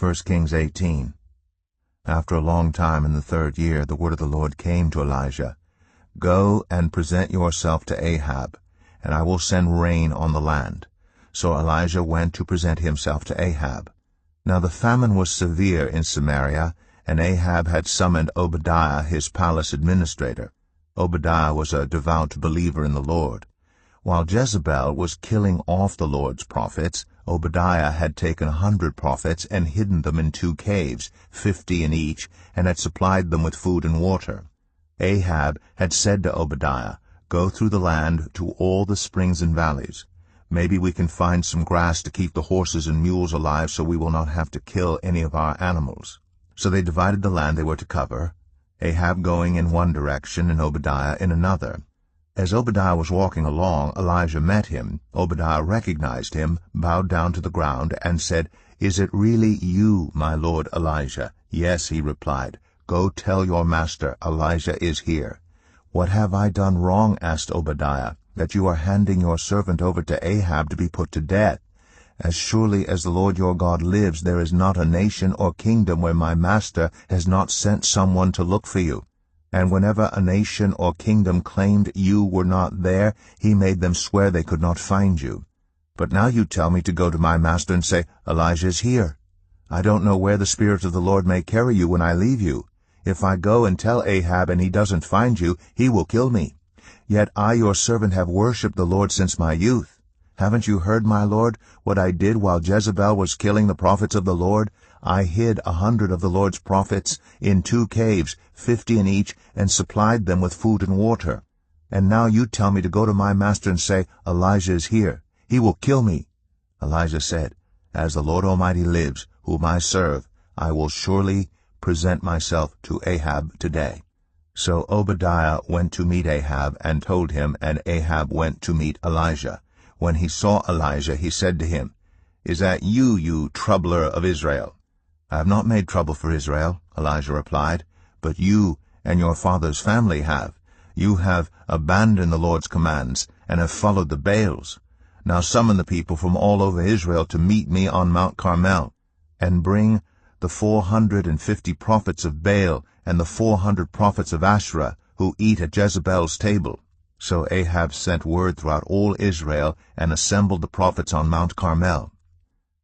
1 Kings 18. After a long time in the 3rd year, the word of the Lord came to Elijah. Go and present yourself to Ahab, and I will send rain on the land. So Elijah went to present himself to Ahab. Now the famine was severe in Samaria, and Ahab had summoned Obadiah, his palace administrator. Obadiah was a devout believer in the Lord. While Jezebel was killing off the Lord's prophets, Obadiah had taken 100 prophets and hidden them in 2 caves, 50 in each, and had supplied them with food and water. Ahab had said to Obadiah, Go through the land to all the springs and valleys. Maybe we can find some grass to keep the horses and mules alive so we will not have to kill any of our animals. So they divided the land they were to cover, Ahab going in one direction and Obadiah in another. As Obadiah was walking along, Elijah met him. Obadiah recognized him, bowed down to the ground, and said, Is it really you, my lord Elijah? Yes, he replied. Go tell your master, Elijah is here. What have I done wrong, asked Obadiah, that you are handing your servant over to Ahab to be put to death? As surely as the Lord your God lives, there is not a nation or kingdom where my master has not sent someone to look for you. And whenever a nation or kingdom claimed you were not there, he made them swear they could not find you. But now you tell me to go to my master and say, Elijah is here. I don't know where the Spirit of the Lord may carry you when I leave you. If I go and tell Ahab and he doesn't find you, he will kill me. Yet I, your servant, have worshipped the Lord since my youth. Haven't you heard, my lord, what I did while Jezebel was killing the prophets of the Lord? I hid 100 of the Lord's prophets in 2 caves, 50 in each, and supplied them with food and water. And now you tell me to go to my master and say, Elijah is here. He will kill me. Elijah said, As the Lord Almighty lives, whom I serve, I will surely present myself to Ahab today. So Obadiah went to meet Ahab and told him, and Ahab went to meet Elijah. When he saw Elijah, he said to him, Is that you, you troubler of Israel? I have not made trouble for Israel, Elijah replied, but you and your father's family have. You have abandoned the Lord's commands and have followed the Baals. Now summon the people from all over Israel to meet me on Mount Carmel, and bring the 450 prophets of Baal and the 400 prophets of Asherah who eat at Jezebel's table. So Ahab sent word throughout all Israel and assembled the prophets on Mount Carmel.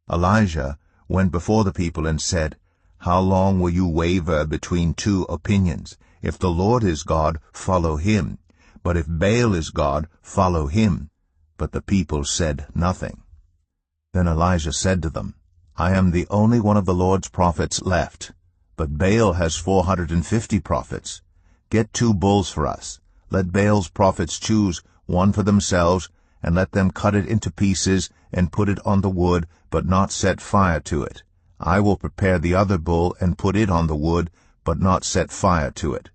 Elijah went before the people and said, How long will you waver between 2 opinions? If the Lord is God, follow him. But if Baal is God, follow him. But the people said nothing. Then Elijah said to them, I am the only one of the Lord's prophets left, but Baal has 450 prophets. Get 2 bulls for us. Let Baal's prophets choose one for themselves, and let them cut it into pieces and put it on the wood, but not set fire to it. I will prepare the other bull and put it on the wood, but not set fire to it.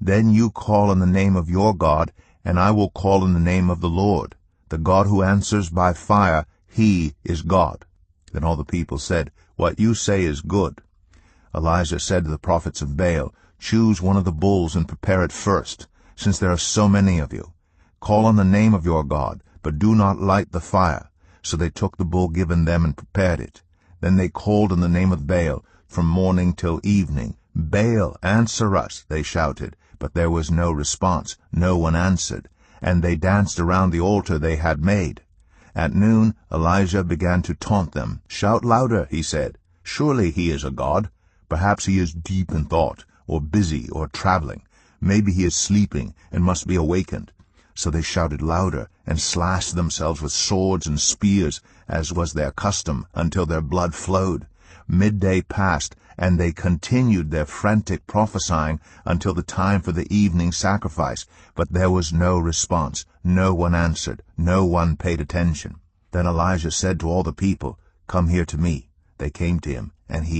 Then you call on the name of your God, and I will call on the name of the Lord. The God who answers by fire, he is God. Then all the people said, What you say is good. Elijah said to the prophets of Baal, Choose one of the bulls and prepare it first, since there are so many of you. Call on the name of your God, but do not light the fire. So they took the bull given them and prepared it. Then they called on the name of Baal from morning till evening. Baal, answer us, they shouted, but there was no response. No one answered, and they danced around the altar they had made. At noon Elijah began to taunt them. Shout louder, he said. Surely he is a god. Perhaps he is deep in thought, or busy, or traveling. Maybe he is sleeping and must be awakened. So they shouted louder and slashed themselves with swords and spears, as was their custom, until their blood flowed. Midday passed, and they continued their frantic prophesying until the time for the evening sacrifice. But there was no response. No one answered. No one paid attention. Then Elijah said to all the people, Come here to me. They came to him, and he